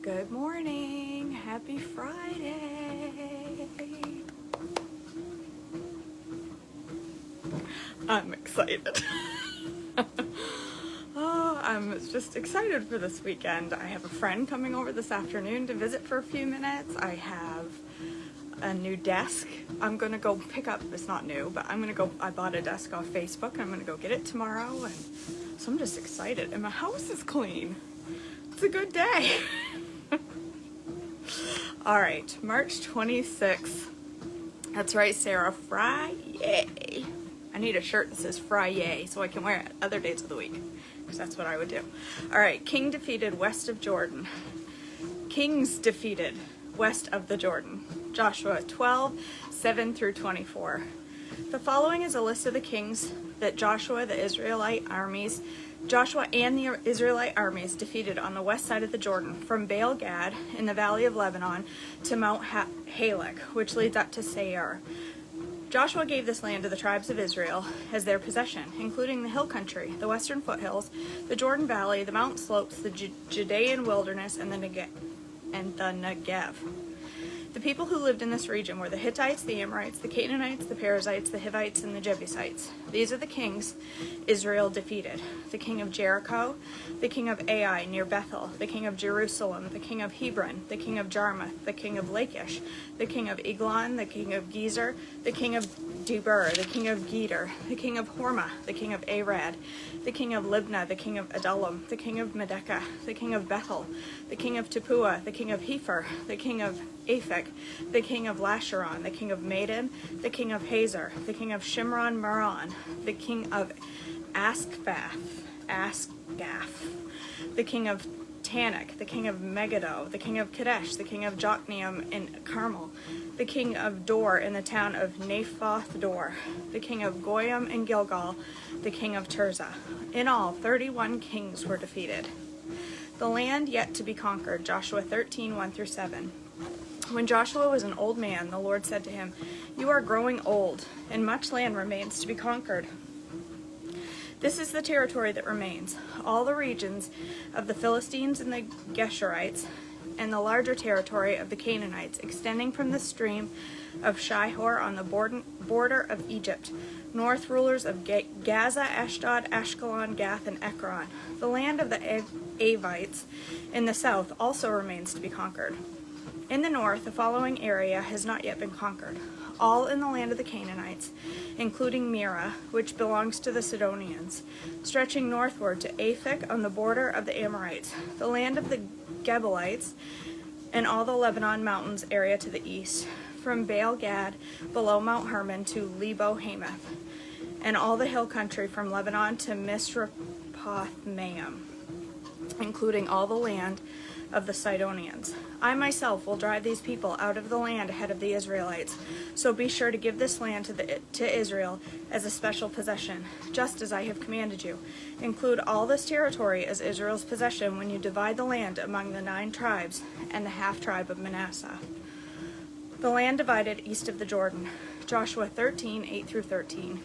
Good morning. Happy Friday. I'm excited. I'm just excited for this weekend. I have a friend coming over this afternoon to visit for a few minutes. I have a new desk I'm gonna go pick up. It's not new, but I bought a desk off Facebook and I'm gonna go get it tomorrow, and so I'm just excited. And my house is clean. It's a good day. All right, March 26th. That's right, Sarah. Friday. I need a shirt that says Friday so I can wear it other days of the week, because that's what I would do. All right, king defeated west of Jordan. Kings defeated west of the Jordan. Joshua 12:7 through 24. The following is a list of the kings that Joshua and the Israelite armies defeated on the west side of the Jordan, from Baal Gad in the valley of Lebanon to Mount Halak, which leads up to Seir. Joshua gave this land to the tribes of Israel as their possession, including the hill country, the western foothills, the Jordan Valley, the mountain slopes, the Judean wilderness, and the Negev. The people who lived in this region were the Hittites, the Amorites, the Canaanites, the Perizzites, the Hivites, and the Jebusites. These are the kings Israel defeated: the king of Jericho, the king of Ai near Bethel, the king of Jerusalem, the king of Hebron, the king of Jarmuth, the king of Lachish, the king of Eglon, the king of Gezer, the king of Debir, the king of Geder, the king of Hormah, the king of Arad, the king of Libnah, the king of Adullam, the king of Medekah, the king of Bethel, the king of Tappuah, the king of Hepher, the king of Aphek, the king of Lasharon, the king of Madon, the king of Hazor, the king of Shimron Meron, the king of Asgaph, the king of Tanakh, the king of Megiddo, the king of Kadesh, the king of Jokneam in Carmel, the king of Dor in the town of Naphoth Dor, the king of Goyim in Gilgal, the king of Tirzah. In all, 31 kings were defeated. The land yet to be conquered, Joshua 13:1 through 7. When Joshua was an old man, the Lord said to him, "You are growing old, and much land remains to be conquered. This is the territory that remains: all the regions of the Philistines and the Geshurites, and the larger territory of the Canaanites, extending from the stream of Shihor on the border of Egypt, north rulers of Gaza, Ashdod, Ashkelon, Gath, and Ekron. The land of the Avites in the south also remains to be conquered. In the north, the following area has not yet been conquered: all in the land of the Canaanites, including Mira, which belongs to the Sidonians, stretching northward to Aphek on the border of the Amorites, the land of the Gebalites, and all the Lebanon mountains area to the east, from Baal Gad below Mount Hermon to Lebo Hamath, and all the hill country from Lebanon to Misrephoth-Maim, including all the land of the Sidonians. I myself will drive these people out of the land ahead of the Israelites, so be sure to give this land to Israel as a special possession, just as I have commanded you. Include all this territory as Israel's possession when you divide the land among the 9 tribes and the half-tribe of Manasseh." The land divided east of the Jordan, Joshua 13:8 through 13.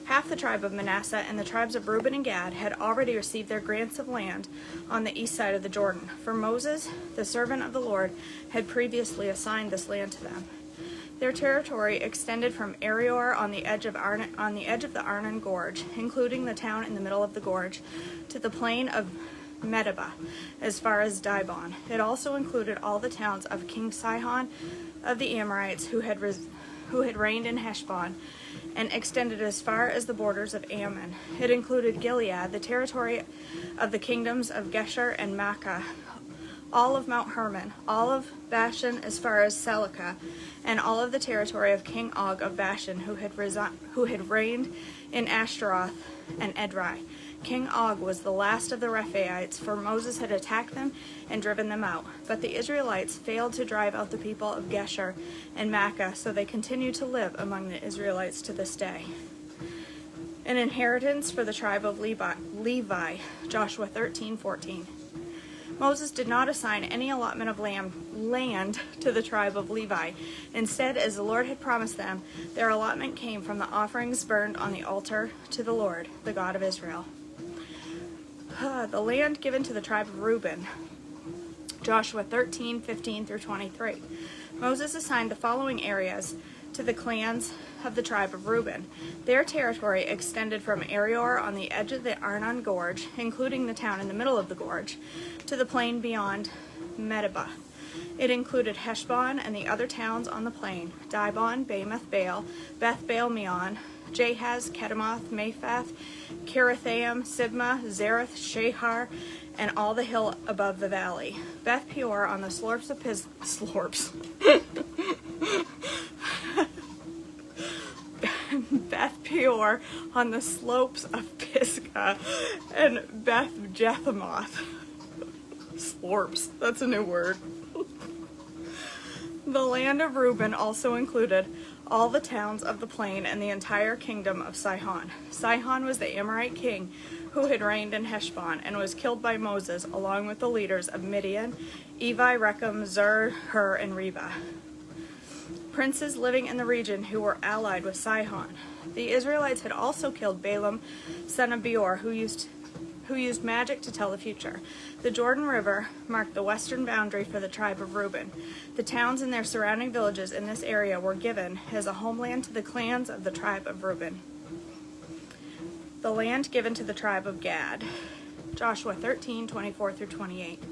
Half the tribe of Manasseh and the tribes of Reuben and Gad had already received their grants of land on the east side of the Jordan, for Moses, the servant of the Lord, had previously assigned this land to them. Their territory extended from Aroer on the edge of the Arnon Gorge, including the town in the middle of the gorge, to the plain of Medeba, as far as Dibon. It also included all the towns of King Sihon of the Amorites, who had reigned in Heshbon, and extended as far as the borders of Ammon. It included Gilead, the territory of the kingdoms of Geshur and Makkah, all of Mount Hermon, all of Bashan as far as Salecah, and all of the territory of King Og of Bashan, who had reigned in Ashtaroth and Edrei. King Og was the last of the Rephaites, for Moses had attacked them and driven them out. But the Israelites failed to drive out the people of Geshur and Makkah, so they continue to live among the Israelites to this day. An inheritance for the tribe of Levi, Joshua 13:14. Moses did not assign any allotment of land to the tribe of Levi. Instead, as the Lord had promised them, their allotment came from the offerings burned on the altar to the Lord, the God of Israel. The land given to the tribe of Reuben, Joshua 13:15 through 23. Moses assigned the following areas to the clans of the tribe of Reuben. Their territory extended from Aroer on the edge of the Arnon Gorge, including the town in the middle of the gorge, to the plain beyond Medeba. It included Heshbon and the other towns on the plain, Dibon, Bamoth, Baal, Beth Baal Meon, Jahaz, Kedemoth, Mephath, Kirithaim, Sibmah, Zareth, Shahar, and all the hill above the valley. Beth Peor on the slopes of Beth Peor on the slopes of Pisgah, and Beth Jethamoth. Slorps, that's a new word. The land of Reuben also included all the towns of the plain and the entire kingdom of Sihon. Sihon was the Amorite king who had reigned in Heshbon and was killed by Moses along with the leaders of Midian, Evi, Rechem, Zur, Hur, and Reba, princes living in the region who were allied with Sihon. The Israelites had also killed Balaam, son of Beor, who used magic to tell the future. The Jordan River marked the western boundary for the tribe of Reuben. The towns and their surrounding villages in this area were given as a homeland to the clans of the tribe of Reuben. The land given to the tribe of Gad. Joshua 13:24 through 28.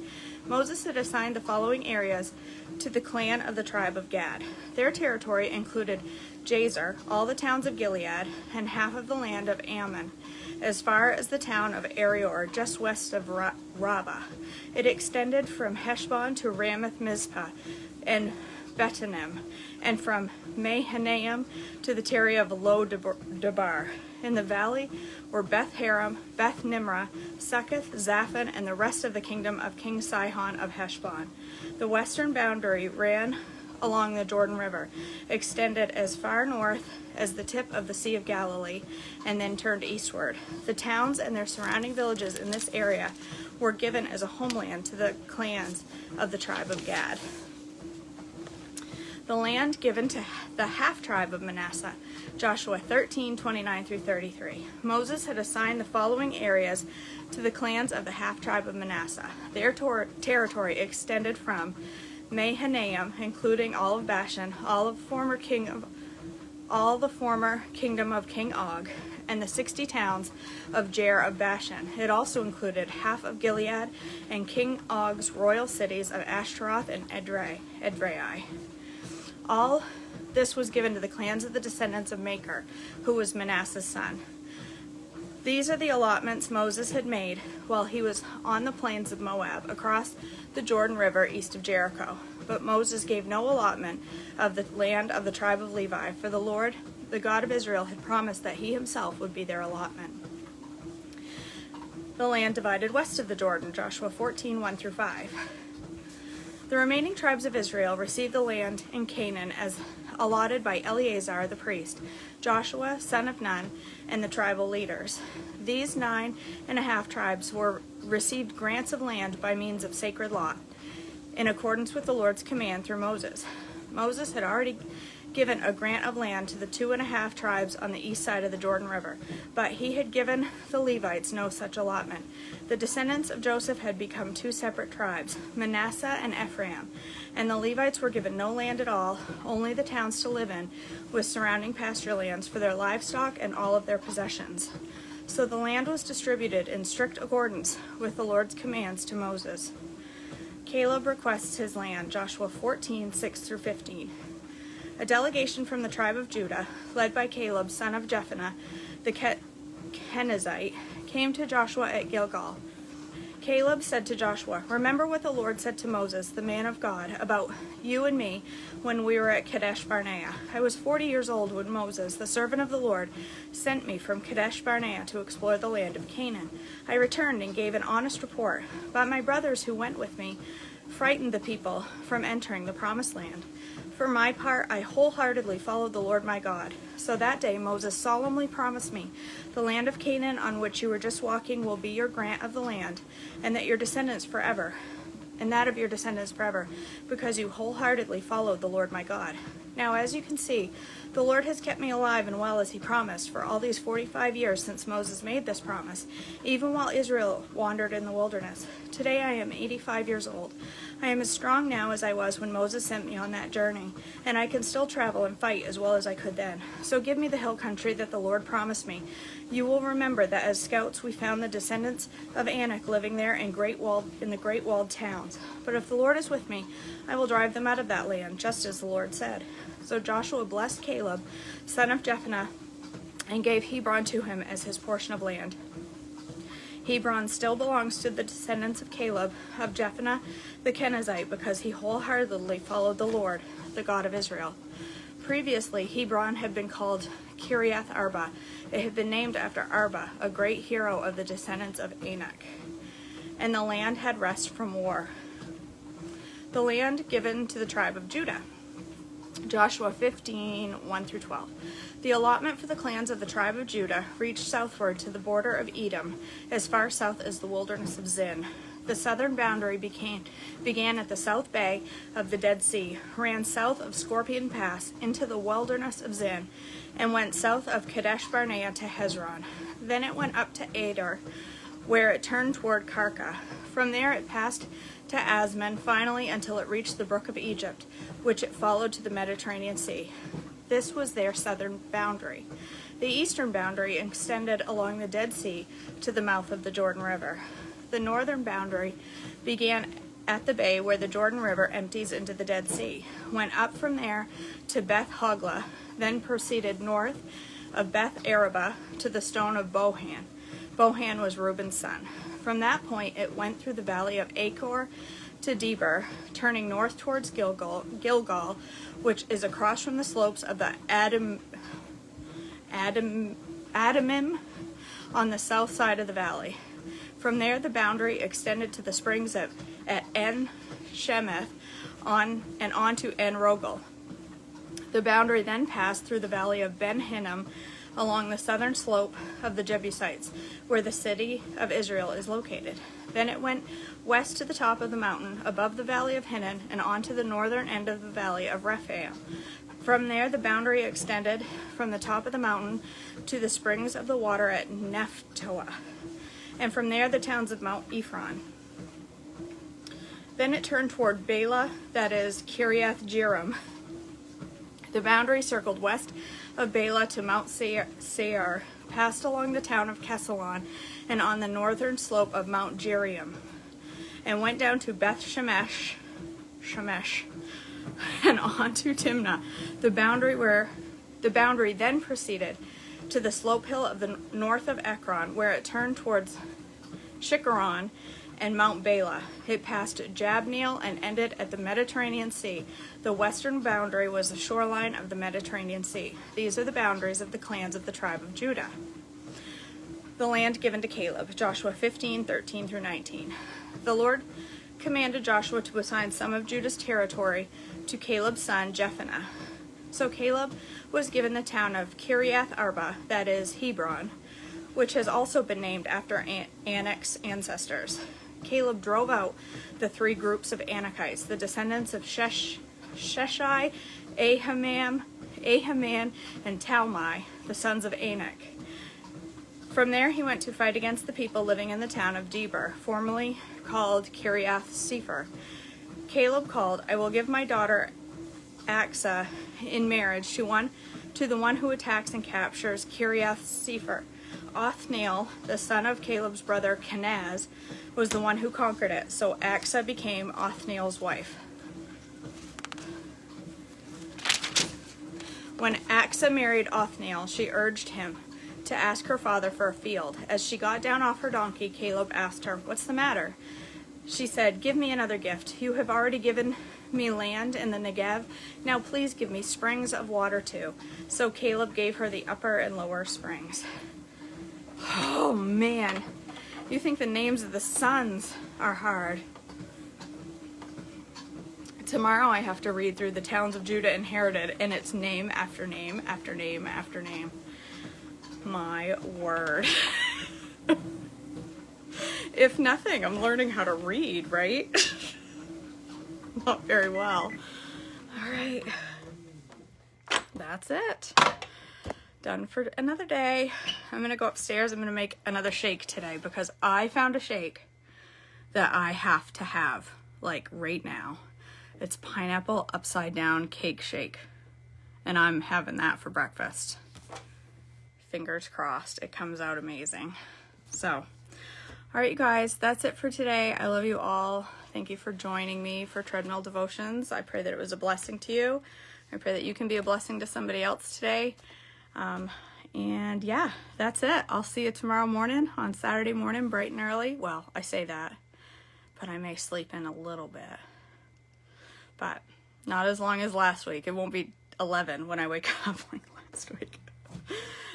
Moses had assigned the following areas to the clan of the tribe of Gad. Their territory included Jazer, all the towns of Gilead, and half of the land of Ammon, as far as the town of Aroer, just west of Rabbah. It extended from Heshbon to Ramoth Mizpah and Betanim, and from Mahanaim to the territory of Lo-Debar. In the valley were Beth Haram, Beth Nimrah, Succoth, Zaphon, and the rest of the kingdom of King Sihon of Heshbon. The western boundary ran along the Jordan River, extended as far north as the tip of the Sea of Galilee, and then turned eastward. The towns and their surrounding villages in this area were given as a homeland to the clans of the tribe of Gad. The land given to the half-tribe of Manasseh. Joshua 13:29 through 33. Moses had assigned the following areas to the clans of the half-tribe of Manasseh. Their territory extended from Mahanaim, including all of Bashan, all the former kingdom of King Og, and the 60 towns of Jair of Bashan. It also included half of Gilead and King Og's royal cities of Ashtaroth and Edrei. All this was given to the clans of the descendants of Machir, who was Manasseh's son. These are the allotments Moses had made while he was on the plains of Moab, across the Jordan River east of Jericho. But Moses gave no allotment of the land of the tribe of Levi, for the Lord, the God of Israel, had promised that he himself would be their allotment. The land divided west of the Jordan. Joshua 14:1 through 5. The remaining tribes of Israel received the land in Canaan as allotted by Eleazar the priest, Joshua son of Nun, and the tribal leaders. These 9.5 tribes received grants of land by means of sacred lot, in accordance with the Lord's command through Moses. Moses had already given a grant of land to the 2.5 tribes on the east side of the Jordan River, but he had given the Levites no such allotment. The descendants of Joseph had become 2 separate tribes, Manasseh and Ephraim, and the Levites were given no land at all, only the towns to live in, with surrounding pasture lands for their livestock and all of their possessions. So the land was distributed in strict accordance with the Lord's commands to Moses. Caleb requests his land, Joshua 14:6 through 15. A delegation from the tribe of Judah, led by Caleb, son of Jephunneh, the Kenizzite, came to Joshua at Gilgal. Caleb said to Joshua, "Remember what the Lord said to Moses, the man of God, about you and me when we were at Kadesh Barnea. I was 40 years old when Moses, the servant of the Lord, sent me from Kadesh Barnea to explore the land of Canaan. I returned and gave an honest report, but my brothers who went with me frightened the people from entering the promised land. For my part, I wholeheartedly followed the Lord my God. So that day Moses solemnly promised me, the land of Canaan on which you were just walking will be your grant of the land, and that of your descendants forever, because you wholeheartedly followed the Lord my God. Now, as you can see, the Lord has kept me alive and well as he promised for all these 45 years since Moses made this promise, even while Israel wandered in the wilderness. Today I am 85 years old. I am as strong now as I was when Moses sent me on that journey, and I can still travel and fight as well as I could then. So give me the hill country that the Lord promised me. You will remember that as scouts we found the descendants of Anak living there in the great walled towns. But if the Lord is with me, I will drive them out of that land, just as the Lord said. So Joshua blessed Caleb, son of Jephunneh, and gave Hebron to him as his portion of land. Hebron still belongs to the descendants of Caleb, of Jephunneh the Kenizzite, because he wholeheartedly followed the Lord, the God of Israel. Previously, Hebron had been called Kiriath Arba. It had been named after Arba, a great hero of the descendants of Anak. And the land had rest from war. The land given to the tribe of Judah. Joshua 15, 1-12. The allotment for the clans of the tribe of Judah reached southward to the border of Edom, as far south as the wilderness of Zin. The southern boundary began at the south bay of the Dead Sea, ran south of Scorpion Pass into the wilderness of Zin, and went south of Kadesh Barnea to Hezron. Then it went up to Adar, where it turned toward Karka. From there it passed to Asman, finally until it reached the brook of Egypt, which it followed to the Mediterranean Sea. This was their southern boundary. The eastern boundary extended along the Dead Sea to the mouth of the Jordan River. The northern boundary began at the bay where the Jordan River empties into the Dead Sea, went up from there to Beth Hogla, then proceeded north of Beth Araba to the stone of Bohan. Bohan was Reuben's son. From that point it went through the valley of Achor to Debir, turning north towards Gilgal, which is across from the slopes of the Adamim on the south side of the valley. From there the boundary extended to the springs at En Shemeth on to En Rogel. The boundary then passed through the valley of Ben Hinnom along the southern slope of the Jebusites, where the city of Israel is located. Then it went west to the top of the mountain, above the valley of Hinnom, and on to the northern end of the valley of Rephaim. From there the boundary extended from the top of the mountain to the springs of the water at Nephtoah, and from there the towns of Mount Ephron. Then it turned toward Bela, that is Kiriath Jearim. The boundary circled west of Bela to Mount Seir, passed along the town of Kesalon, and on the northern slope of Mount Jearim, and went down to Beth Shemesh, and on to Timnah. The boundary then proceeded to the slope hill of the north of Ekron, where it turned towards Shikkeron and Mount Bela. It passed Jabneel and ended at the Mediterranean Sea. The western boundary was the shoreline of the Mediterranean Sea. These are the boundaries of the clans of the tribe of Judah. The land given to Caleb, Joshua 15, 13-19. The Lord commanded Joshua to assign some of Judah's territory to Caleb's son Jephunneh. So Caleb was given the town of Kiriath Arba, that is Hebron, which has also been named after Anak's ancestors. Caleb drove out the three groups of Anakites, the descendants of Sheshai, Ahiman, and Talmai, the sons of Anak. From there he went to fight against the people living in the town of Debir, formerly called Kiriath Sefer. Caleb called, "I will give my daughter Aksa in marriage to the one who attacks and captures Kiriath Sefer." Othniel, the son of Caleb's brother Kenaz, was the one who conquered it, so Aksa became Othniel's wife. When Aksa married Othniel, she urged him to ask her father for a field. As she got down off her donkey, Caleb asked her, "What's the matter?" She said, "Give me another gift. You have already given me land in the Negev. Now please give me springs of water too." So Caleb gave her the upper and lower springs. Oh man, you think the names of the sons are hard. Tomorrow I have to read through the towns of Judah inherited, and it's name after name after name after name. My word. If nothing, I'm learning how to read, right? Not very well. All right. that's it. Done for another day. I'm gonna go upstairs. I'm gonna make another shake today because I found a shake that I have to have, like, right now. It's pineapple upside down cake shake, and I'm having that for breakfast. Fingers crossed it comes out amazing. So, all right, you guys, that's it for today. I love you all. Thank you for joining me for Treadmill Devotions. I pray that it was a blessing to you. I pray that you can be a blessing to somebody else today. And yeah, that's it. I'll see you tomorrow morning, on Saturday morning, bright and early. Well, I say that, but I may sleep in a little bit. But not as long as last week. It won't be 11 when I wake up like last week.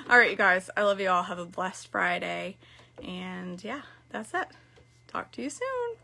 All right, you guys, I love you all. Have a blessed Friday. And yeah, that's it. Talk to you soon.